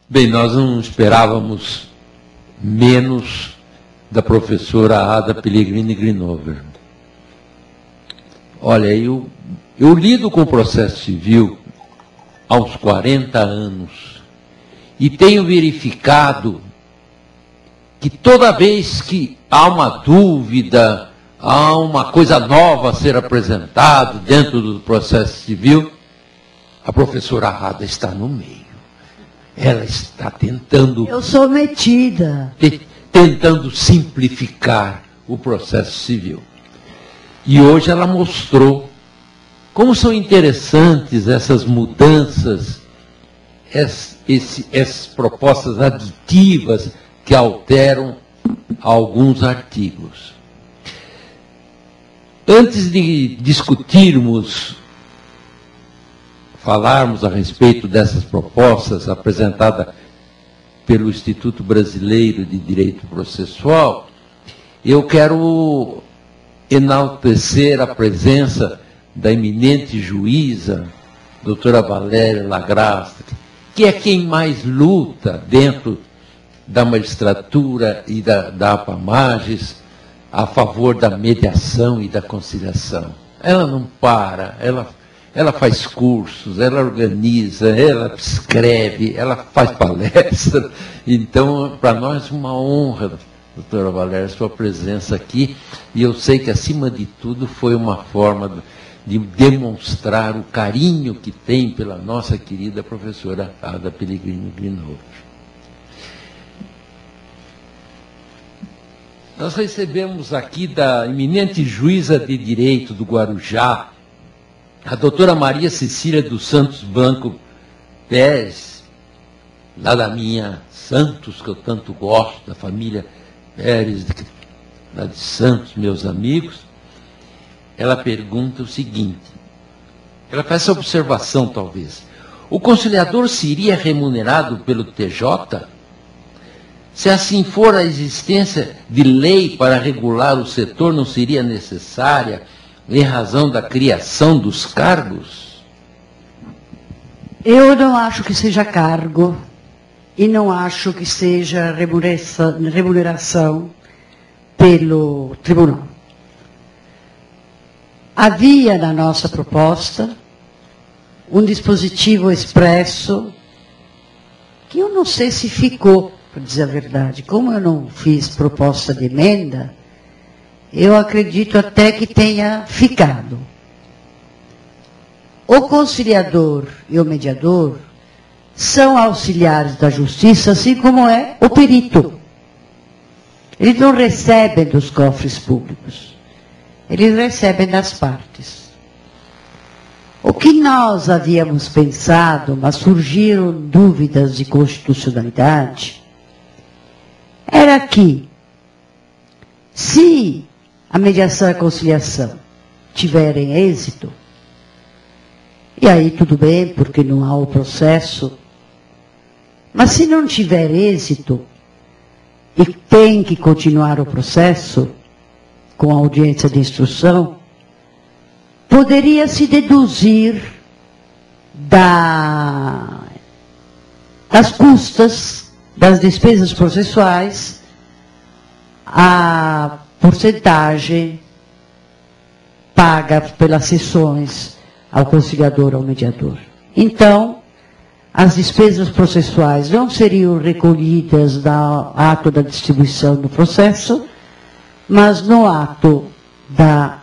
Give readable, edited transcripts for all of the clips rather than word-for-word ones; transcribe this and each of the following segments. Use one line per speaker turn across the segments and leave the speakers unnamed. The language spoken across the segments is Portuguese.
Bem, nós não esperávamos menos da professora Ada Pellegrini Grinover. Olha, eu lido com o processo civil há uns 40 anos e tenho verificado que toda vez que há uma dúvida, há uma coisa nova a ser apresentada dentro do processo civil, a professora Ada está no meio. Ela está tentando...
Eu sou metida.
Tentando simplificar o processo civil. E hoje ela mostrou como são interessantes essas mudanças, essas propostas aditivas que alteram alguns artigos. Antes de discutirmos, falarmos a respeito dessas propostas apresentadas pelo Instituto Brasileiro de Direito Processual, eu quero enaltecer a presença da eminente juíza, doutora Valéria Lagrastre, que é quem mais luta dentro da magistratura e da APAMAGES a favor da mediação e da conciliação. Ela não para, ela faz cursos, ela organiza, ela escreve, ela faz palestra. Então, para nós, uma honra, doutora Valéria, sua presença aqui. E eu sei que, acima de tudo, foi uma forma de demonstrar o carinho que tem pela nossa querida professora Ada Pellegrini Grinover. Nós recebemos aqui da eminente juíza de direito do Guarujá, a doutora Maria Cecília dos Santos Blanco Pérez, lá da minha Santos, que eu tanto gosto, da família Pérez, lá de Santos, meus amigos. Ela pergunta o seguinte, ela faz essa observação talvez: o conciliador seria remunerado pelo TJ? Se assim for, a existência de lei para regular o setor não seria necessária em razão da criação dos cargos?
Eu não acho que seja cargo e não acho que seja remuneração pelo tribunal. Havia na nossa proposta um dispositivo expresso que eu não sei se ficou, para dizer a verdade. Como eu não fiz proposta de emenda, eu acredito até que tenha ficado. O conciliador e o mediador são auxiliares da justiça, assim como é o perito. Eles não recebem dos cofres públicos. Eles recebem das partes. O que nós havíamos pensado, mas surgiram dúvidas de constitucionalidade, era que, se a mediação e a conciliação tiverem êxito, e aí tudo bem, porque não há o processo, mas se não tiver êxito, e tem que continuar o processo, com a audiência de instrução, poderia-se deduzir das custas, das despesas processuais, a porcentagem paga pelas sessões ao conciliador ou ao mediador. Então, as despesas processuais não seriam recolhidas no ato da distribuição do processo, mas no ato da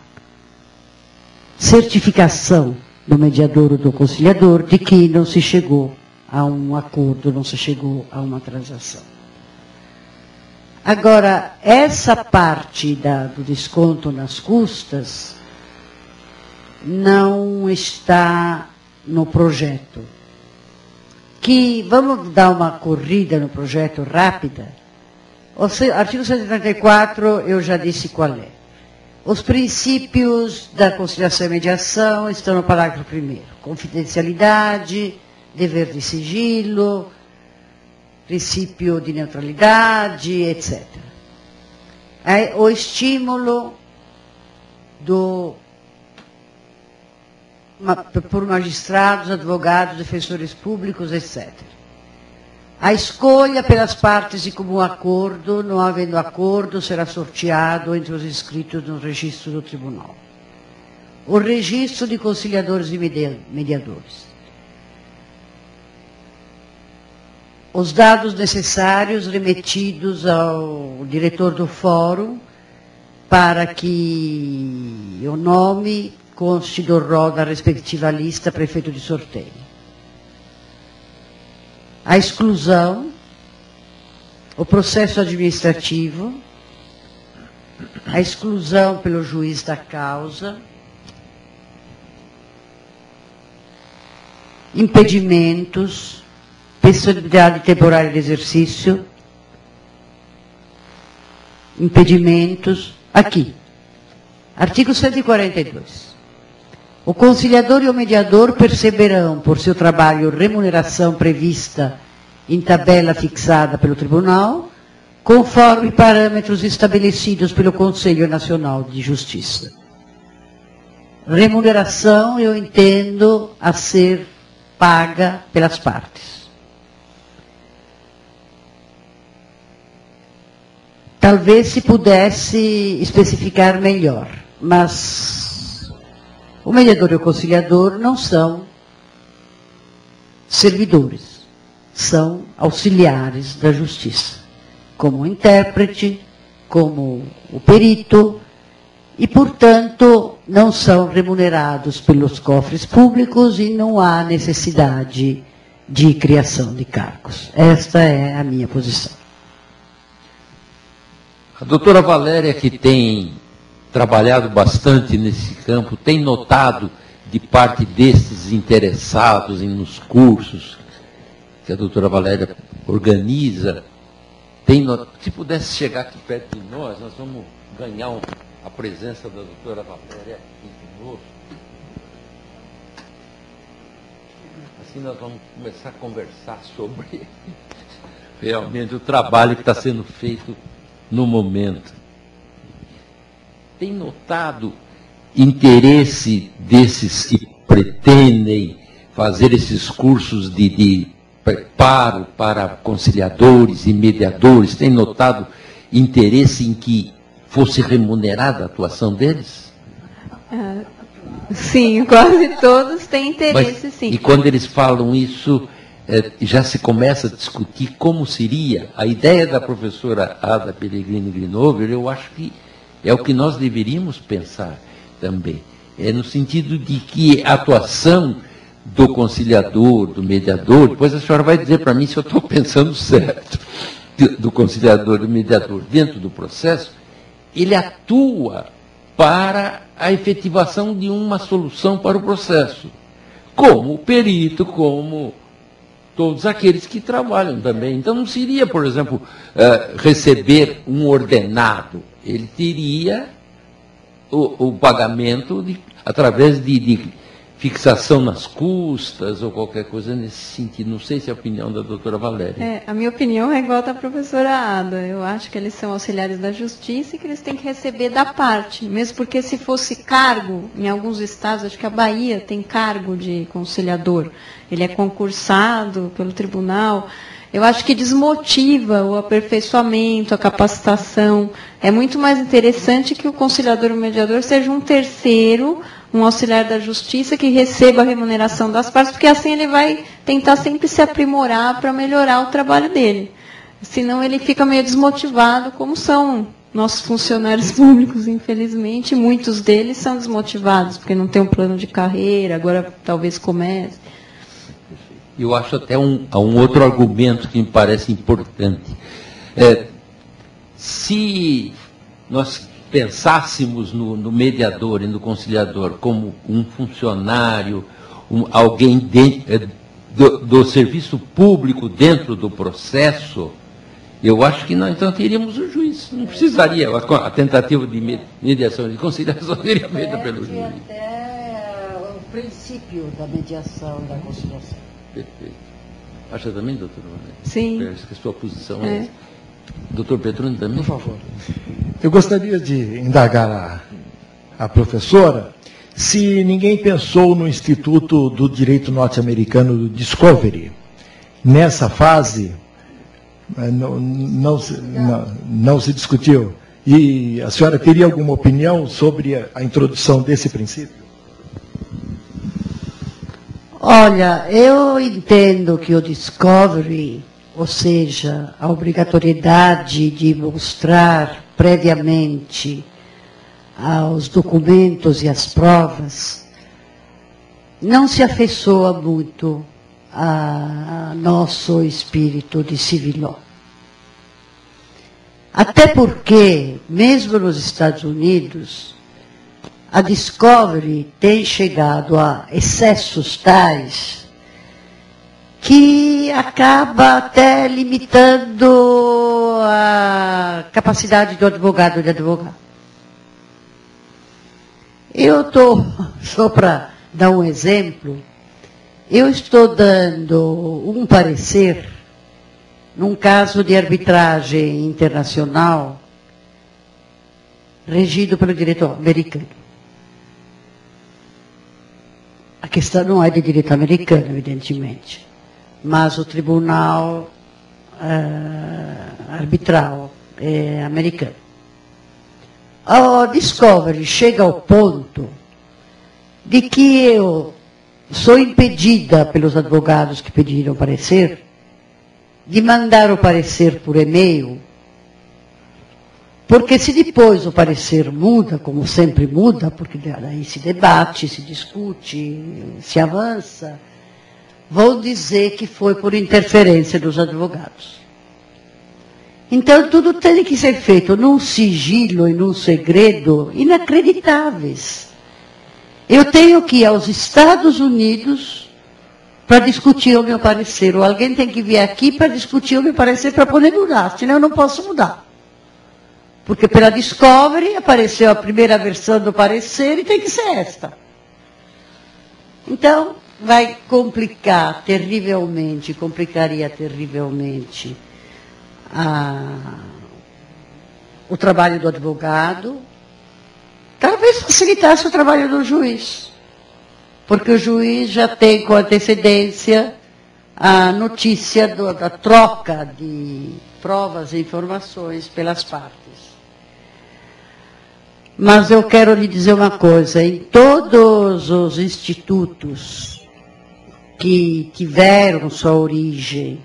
certificação do mediador ou do conciliador de que não se chegou a um acordo, não se chegou a uma transação. Agora, essa parte do desconto nas custas não está no projeto. Vamos dar uma corrida no projeto rápida? O artigo 134, eu já disse qual é. Os princípios da conciliação e mediação estão no parágrafo 1º. Confidencialidade, dever de sigilo, princípio de neutralidade, etc. O estímulo por magistrados, advogados, defensores públicos, etc. A escolha pelas partes de comum acordo, não havendo acordo, será sorteado entre os inscritos no registro do tribunal. O registro de conciliadores e mediadores. Os dados necessários remetidos ao diretor do fórum para que o nome conste do rol da respectiva lista para efeito de sorteio. A exclusão, o processo administrativo, a exclusão pelo juiz da causa, impedimentos, pessoalidade temporária de exercício, impedimentos, aqui, artigo 142. O conciliador e o mediador perceberão por seu trabalho remuneração prevista em tabela fixada pelo tribunal, conforme parâmetros estabelecidos pelo Conselho Nacional de Justiça. Remuneração eu entendo a ser paga pelas partes. Talvez se pudesse especificar melhor, mas o mediador e o conciliador não são servidores, são auxiliares da justiça, como o intérprete, como o perito, e, portanto, não são remunerados pelos cofres públicos e não há necessidade de criação de cargos. Esta é a minha posição.
A doutora Valéria, que tem trabalhado bastante nesse campo, tem notado de parte desses interessados nos cursos que a doutora Valéria organiza, se pudesse chegar aqui perto de nós vamos ganhar a presença da doutora Valéria aqui conosco. Assim nós vamos começar a conversar sobre realmente o trabalho que está sendo feito no momento. Tem notado interesse desses que pretendem fazer esses cursos de preparo para conciliadores e mediadores? Tem notado interesse em que fosse remunerada a atuação deles?
Sim, quase todos têm interesse, sim.
E quando eles falam isso, já se começa a discutir como seria. A ideia da professora Ada Pellegrini Grinover, eu acho que é o que nós deveríamos pensar também. É no sentido de que a atuação do conciliador, do mediador, depois a senhora vai dizer para mim se eu estou pensando certo, do conciliador e do mediador dentro do processo, ele atua para a efetivação de uma solução para o processo, como o perito, como todos aqueles que trabalham também. Então não seria, por exemplo, receber um ordenado. Ele teria o pagamento através de fixação nas custas ou qualquer coisa nesse sentido. Não sei se é a opinião da doutora Valéria.
A minha opinião é igual a da professora Ada. Eu acho que eles são auxiliares da justiça e que eles têm que receber da parte. Mesmo porque se fosse cargo, em alguns estados, acho que a Bahia tem cargo de conciliador. Ele é concursado pelo tribunal. Eu acho que desmotiva o aperfeiçoamento, a capacitação. É muito mais interessante que o conciliador e o mediador seja um terceiro, um auxiliar da justiça que receba a remuneração das partes, porque assim ele vai tentar sempre se aprimorar para melhorar o trabalho dele. Senão ele fica meio desmotivado, como são nossos funcionários públicos, infelizmente. Muitos deles são desmotivados, porque não tem um plano de carreira, agora talvez comece.
Eu acho até um outro argumento que me parece importante. Se nós pensássemos no mediador e no conciliador como um funcionário, alguém do serviço público dentro do processo, eu acho que nós então teríamos o juiz. Não precisaria, a tentativa de mediação e de conciliação seria feita pelo juiz.
Até o princípio da mediação e da conciliação.
Perfeito. Acha também, doutor?
Sim.
Acho que a sua posição é essa. Doutor Petroni também?
Por favor. Eu gostaria de indagar a professora se ninguém pensou no Instituto do Direito Norte-Americano do Discovery, nessa fase, Não se discutiu. E a senhora teria alguma opinião sobre a introdução desse princípio?
Olha, eu entendo que o discovery, ou seja, a obrigatoriedade de mostrar previamente aos documentos e às provas, não se afeiçoa muito a nosso espírito de civil law. Até porque, mesmo nos Estados Unidos, a Discovery tem chegado a excessos tais que acaba até limitando a capacidade do advogado de advogar. Eu estou, só para dar um exemplo, eu estou dando um parecer num caso de arbitragem internacional regido pelo direito americano. A questão não é de direito americano, evidentemente, mas o tribunal arbitral é americano. A Discovery chega ao ponto de que eu sou impedida pelos advogados que pediram parecer de mandar o parecer por e-mail, porque se depois o parecer muda, como sempre muda, porque daí se debate, se discute, se avança, vão dizer que foi por interferência dos advogados. Então tudo tem que ser feito num sigilo e num segredo inacreditáveis. Eu tenho que ir aos Estados Unidos para discutir o meu parecer, ou alguém tem que vir aqui para discutir o meu parecer para poder mudar, senão eu não posso mudar. Porque pela Discovery apareceu a primeira versão do parecer e tem que ser esta. Então, vai complicar terrivelmente, complicaria terrivelmente o trabalho do advogado, talvez facilitasse o trabalho do juiz. Porque o juiz já tem com antecedência a notícia da troca de provas e informações pelas partes. Mas eu quero lhe dizer uma coisa, em todos os institutos que tiveram sua origem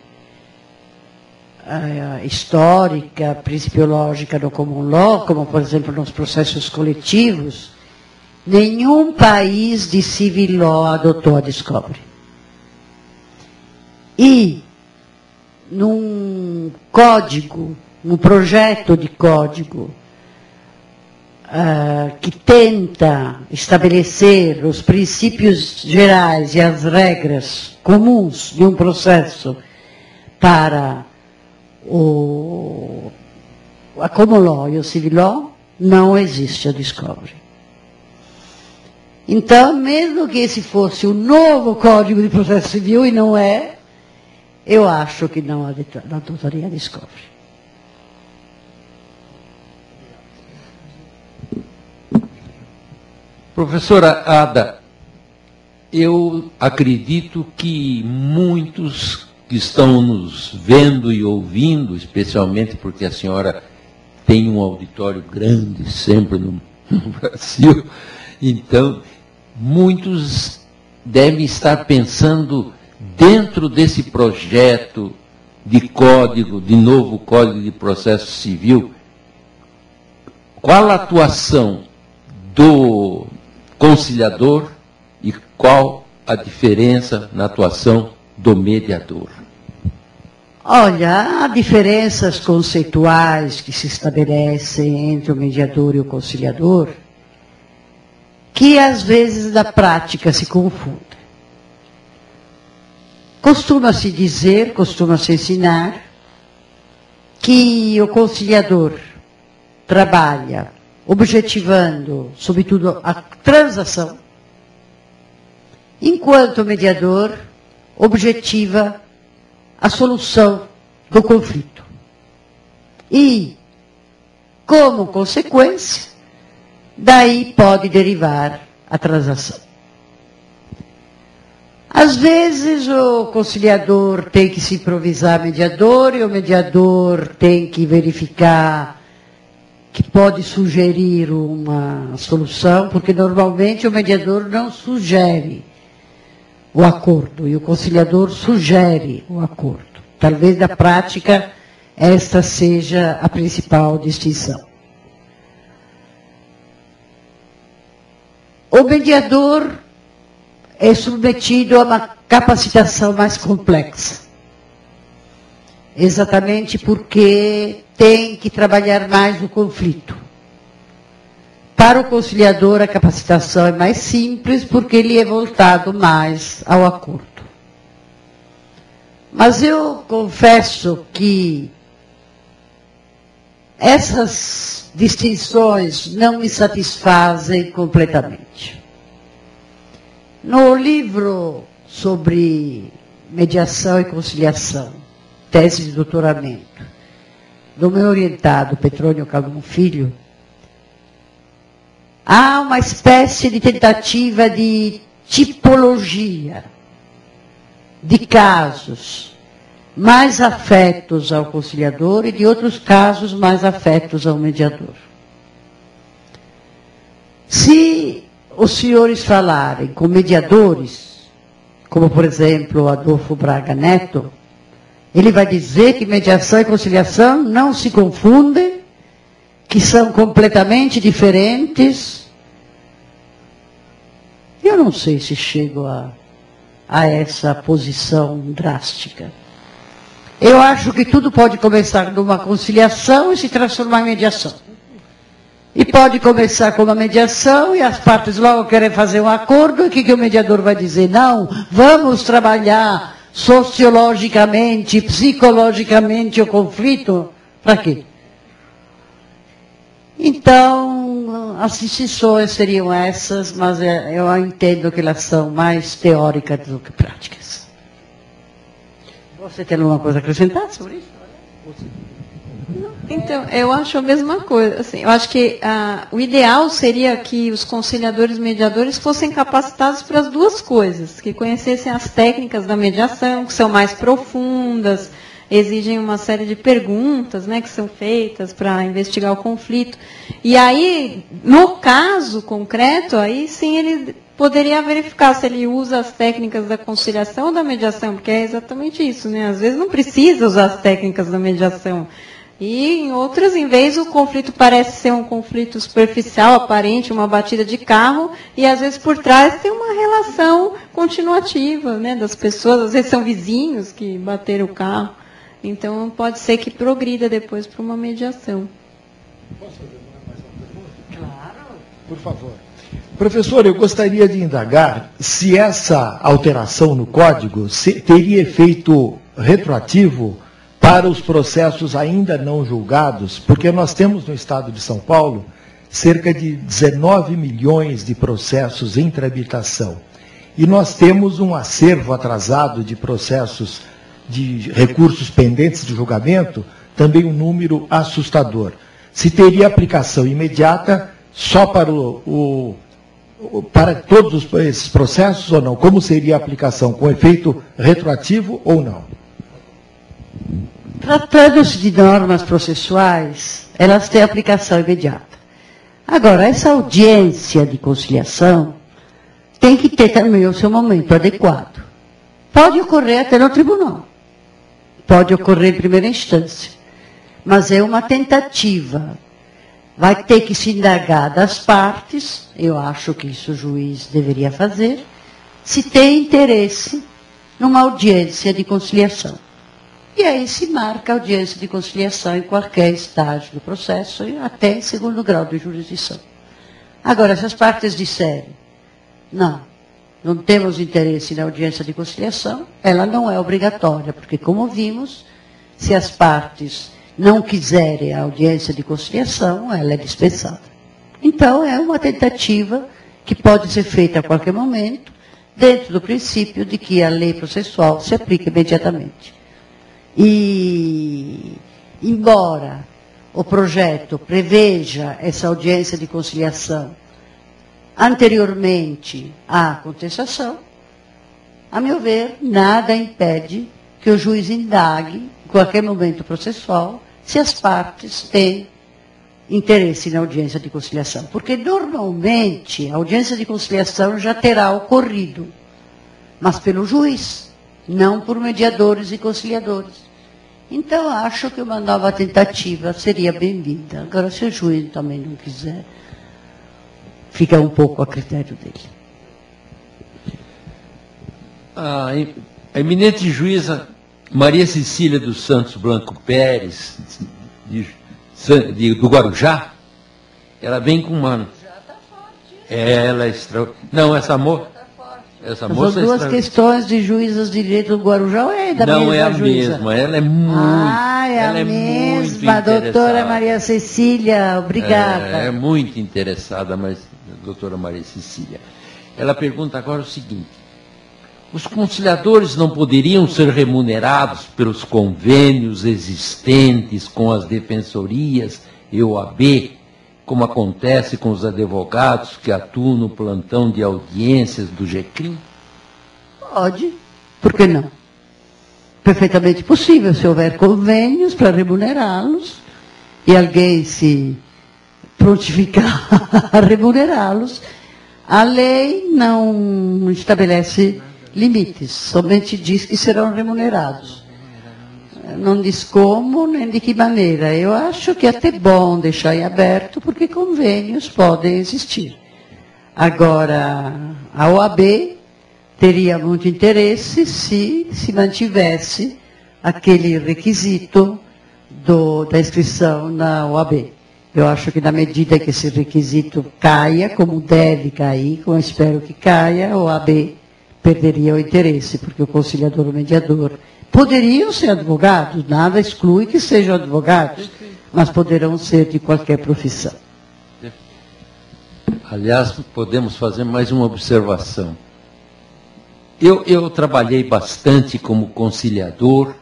histórica, principiológica no common law, como por exemplo nos processos coletivos, nenhum país de civil law adotou a Discovery. E, num código, num projeto de código, que tenta estabelecer os princípios gerais e as regras comuns de um processo para a common law e o civil law, não existe a Discovery. Então, mesmo que esse fosse o novo Código de Processo Civil, e não é, eu acho que não adotaria a Discovery.
Professora Ada, eu acredito que muitos que estão nos vendo e ouvindo, especialmente porque a senhora tem um auditório grande sempre no Brasil, então muitos devem estar pensando dentro desse projeto de código, de novo Código de Processo Civil, qual a atuação do conciliador e qual a diferença na atuação do mediador?
Olha, há diferenças conceituais que se estabelecem entre o mediador e o conciliador, que às vezes na prática se confundem. Costuma-se dizer, costuma-se ensinar, que o conciliador trabalha objetivando, sobretudo, a transação, enquanto o mediador objetiva a solução do conflito. E, como consequência, daí pode derivar a transação. Às vezes o conciliador tem que se improvisar mediador e o mediador tem que verificar que pode sugerir uma solução, porque normalmente o mediador não sugere o acordo e o conciliador sugere o acordo. Talvez na prática esta seja a principal distinção. O mediador é submetido a uma capacitação mais complexa, exatamente porque tem que trabalhar mais o conflito. Para o conciliador, a capacitação é mais simples, porque ele é voltado mais ao acordo. Mas eu confesso que essas distinções não me satisfazem completamente. No livro sobre mediação e conciliação, tese de doutoramento, do meu orientado Petrônio Calmon Filho, há uma espécie de tentativa de tipologia de casos mais afetos ao conciliador e de outros casos mais afetos ao mediador. Se os senhores falarem com mediadores, como por exemplo o Adolfo Braga Neto, ele vai dizer que mediação e conciliação não se confundem, que são completamente diferentes. Eu não sei se chego a essa posição drástica. Eu acho que tudo pode começar numa conciliação e se transformar em mediação. E pode começar com uma mediação e as partes logo querem fazer um acordo, e o que o mediador vai dizer? Não, vamos trabalhar sociologicamente, psicologicamente o conflito. Para quê? Então, as distinções seriam essas, mas eu entendo que elas são mais teóricas do que práticas. Você tem alguma coisa a acrescentar sobre isso?
Então, eu acho a mesma coisa. Assim, eu acho que o ideal seria que os conciliadores e mediadores fossem capacitados para as duas coisas, que conhecessem as técnicas da mediação, que são mais profundas, exigem uma série de perguntas, né, que são feitas para investigar o conflito. E aí, no caso concreto, aí sim ele poderia verificar se ele usa as técnicas da conciliação ou da mediação, porque é exatamente isso, né? Às vezes não precisa usar as técnicas da mediação. E em outras, em vez o conflito parece ser um conflito superficial, aparente, uma batida de carro, e às vezes por trás tem uma relação continuativa, né, das pessoas, às vezes são vizinhos que bateram o carro. Então pode ser que progrida depois para uma mediação.
Posso fazer mais uma pergunta? Claro. Por favor. Professor, eu gostaria de indagar se essa alteração no código teria efeito retroativo para os processos ainda não julgados, porque nós temos no estado de São Paulo cerca de 19 milhões de processos em tramitação. E nós temos um acervo atrasado de processos de recursos pendentes de julgamento, também um número assustador. Se teria aplicação imediata só para para todos esses processos ou não? Como seria a aplicação? Com efeito retroativo ou não?
Tratando-se de normas processuais, elas têm aplicação imediata. Agora, essa audiência de conciliação tem que ter também o seu momento adequado. Pode ocorrer até no tribunal. Pode ocorrer em primeira instância. Mas é uma tentativa. Vai ter que se indagar das partes, eu acho que isso o juiz deveria fazer, se tem interesse numa audiência de conciliação. E aí se marca a audiência de conciliação em qualquer estágio do processo, até em segundo grau de jurisdição. Agora, se as partes disserem, não temos interesse na audiência de conciliação, ela não é obrigatória, porque, como vimos, se as partes não quiserem a audiência de conciliação, ela é dispensada. Então, é uma tentativa que pode ser feita a qualquer momento, dentro do princípio de que a lei processual se aplica imediatamente. E, embora o projeto preveja essa audiência de conciliação anteriormente à contestação, A meu ver, nada impede que o juiz indague, em qualquer momento processual, se as partes têm interesse na audiência de conciliação. Porque, normalmente, a audiência de conciliação já terá ocorrido, mas pelo juiz, não por mediadores e conciliadores. Então, acho que uma nova tentativa seria bem-vinda. Agora, se o juiz também não quiser, fica um pouco a critério dele.
A eminente juíza Maria Cecília dos Santos Blanco Pérez, do Guarujá, ela vem com uma... Ela é extraordinária. Não, essa moça... Essa moça
são duas questões de juízas de direito do Guarujá, ou é da mesma juíza?
Não, é a mesma, ela é muito...
é a mesma, doutora Maria Cecília, obrigada.
É muito interessada, mas doutora Maria Cecília. Ela pergunta agora o seguinte: os conciliadores não poderiam ser remunerados pelos convênios existentes com as defensorias e OAB, como acontece com os advogados que atuam no plantão de audiências do GCRIM?
Pode, por que não? Perfeitamente possível, se houver convênios para remunerá-los e alguém se prontificar a remunerá-los, a lei não estabelece limites, somente diz que serão remunerados. Não diz como, nem de que maneira. Eu acho que é até bom deixar em aberto, porque convênios podem existir. Agora, a OAB teria muito interesse se mantivesse aquele requisito da inscrição na OAB. Eu acho que na medida que esse requisito caia, como deve cair, como eu espero que caia, a OAB perderia o interesse, porque o conciliador ou mediador poderiam ser advogados, nada exclui que sejam advogados, mas poderão ser de qualquer profissão.
Aliás, podemos fazer mais uma observação. Eu trabalhei bastante como conciliador,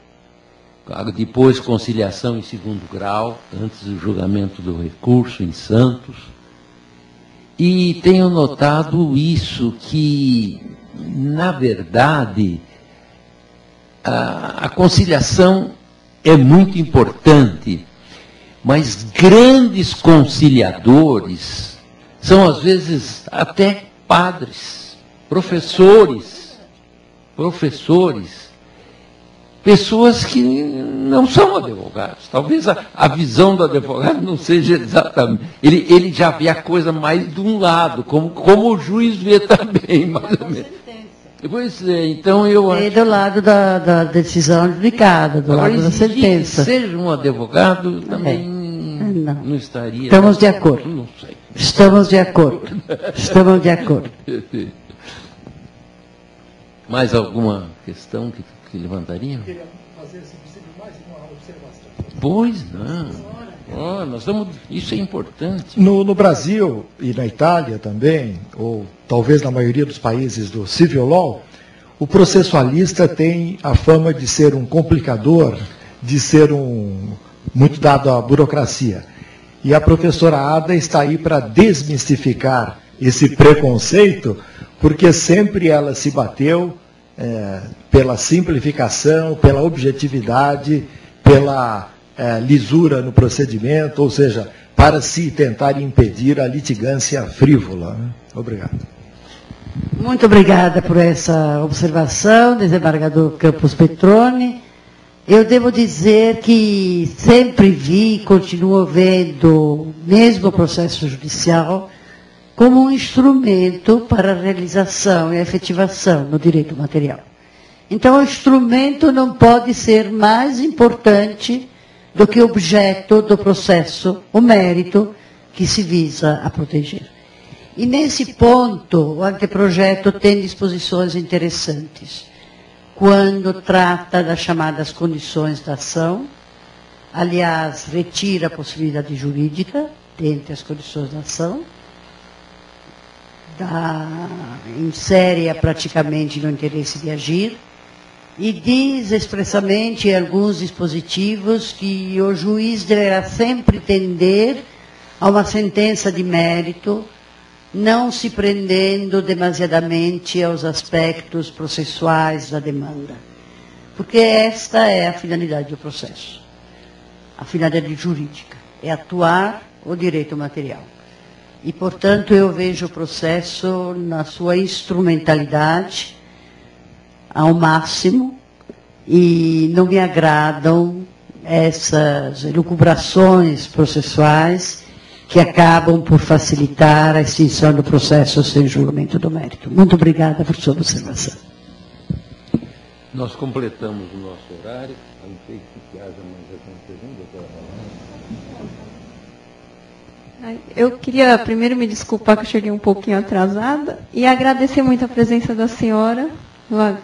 depois conciliação em segundo grau, antes do julgamento do recurso em Santos, e tenho notado isso, que, na verdade, a conciliação é muito importante, mas grandes conciliadores são, às vezes, até padres, professores, pessoas que não são advogados. Talvez a visão do advogado não seja exatamente... Ele já vê a coisa mais de um lado, como o juiz vê também, mais ou menos. Pois é, então eu acho...
do lado da decisão adjudicada, do lado da sentença.
Que seja um advogado, também não estaria...
Estamos de acordo.
Não sei.
Estamos de acordo. Estamos de acordo.
Mais alguma questão que levantariam?
Eu queria fazer, se possível, mais uma observação.
Pois não. Isso é importante.
No Brasil e na Itália também, ou talvez na maioria dos países do civil law, o processualista tem a fama de ser um complicador, de ser muito dado à burocracia. E a professora Ada está aí para desmistificar esse preconceito, porque sempre ela se bateu pela simplificação, pela objetividade, pela lisura no procedimento, ou seja, para se tentar impedir a litigância frívola. Obrigado.
Muito obrigada por essa observação, desembargador Campos Petroni. Eu devo dizer que sempre vi e continuo vendo, mesmo o processo judicial, como um instrumento para a realização e a efetivação no direito material. Então, o instrumento não pode ser mais importante do que o objeto do processo, o mérito que se visa a proteger. E nesse ponto, o anteprojeto tem disposições interessantes. Quando trata das chamadas condições da ação, aliás, retira a possibilidade jurídica dentre as condições da ação, insere-a praticamente no interesse de agir, e diz expressamente em alguns dispositivos que o juiz deverá sempre tender a uma sentença de mérito não se prendendo demasiadamente aos aspectos processuais da demanda. Porque esta é a finalidade do processo. A finalidade jurídica é atuar o direito material. E, portanto, eu vejo o processo na sua instrumentalidade ao máximo e não me agradam essas elucubrações processuais que acabam por facilitar a extinção do processo sem julgamento do mérito. Muito obrigada por sua observação.
Nós completamos o nosso horário. A não ser que haja mais alguma pergunta, doutora.
Eu queria primeiro me desculpar que eu cheguei um pouquinho atrasada e agradecer muito a presença da senhora,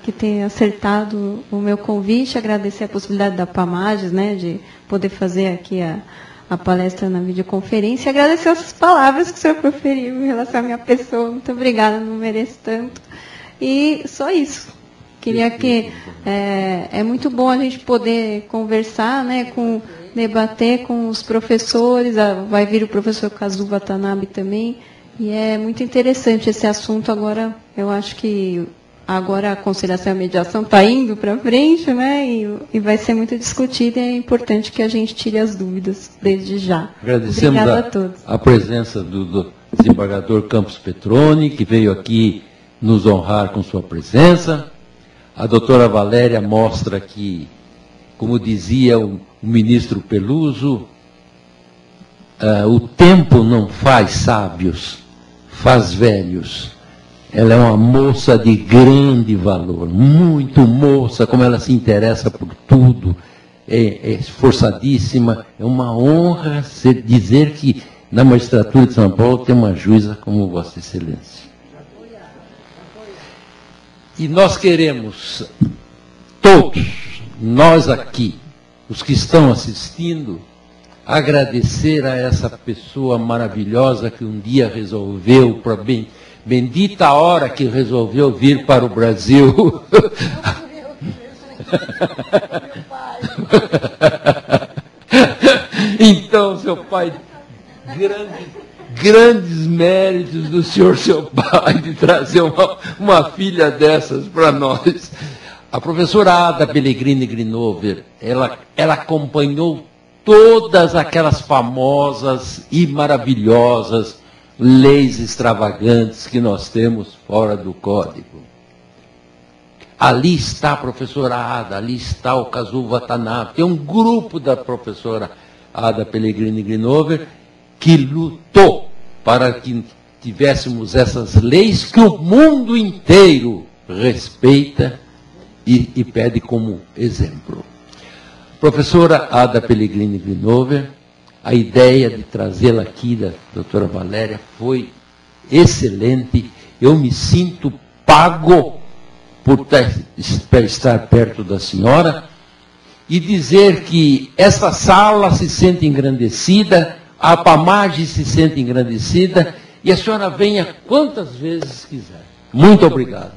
que tem acertado o meu convite, agradecer a possibilidade da PAMAGES, né, de poder fazer aqui a palestra na videoconferência, e agradecer as palavras que o senhor proferiu em relação à minha pessoa. Muito obrigada, não mereço tanto. E só isso. Queria que... É muito bom a gente poder conversar, né, debater com os professores, vai vir o professor Kazu Watanabe também, e é muito interessante esse assunto. Agora, eu acho que agora a conciliação e a mediação está indo para frente, né, e vai ser muito discutida, e é importante que a gente tire as dúvidas desde já.
Agradecemos
Obrigada a todos.
A presença do desembargador Campos Petroni, que veio aqui nos honrar com sua presença. A doutora Valéria mostra que, como dizia o ministro Peluso, o tempo não faz sábios, faz velhos. Ela é uma moça de grande valor, muito moça, como ela se interessa por tudo, é esforçadíssima. É uma honra dizer que na magistratura de São Paulo tem uma juíza como Vossa Excelência. E nós queremos, todos, nós aqui, os que estão assistindo, agradecer a essa pessoa maravilhosa que um dia resolveu, bendita a hora que resolveu vir para o Brasil. Então, seu pai, grandes méritos do senhor, seu pai, de trazer uma filha dessas para nós. A professora Ada Pellegrini Grinover, ela acompanhou todas aquelas famosas e maravilhosas leis extravagantes que nós temos fora do Código. Ali está a professora Ada, ali está o Kazu Watanabe. Tem um grupo da professora Ada Pellegrini Grinover que lutou para que tivéssemos essas leis que o mundo inteiro respeita e pede como exemplo. Professora Ada Pellegrini Grinover, a ideia de trazê-la aqui, da doutora Valéria, foi excelente. Eu me sinto pago por estar perto da senhora e dizer que essa sala se sente engrandecida, a PAMAGES se sente engrandecida, e a senhora venha quantas vezes quiser. Muito obrigado.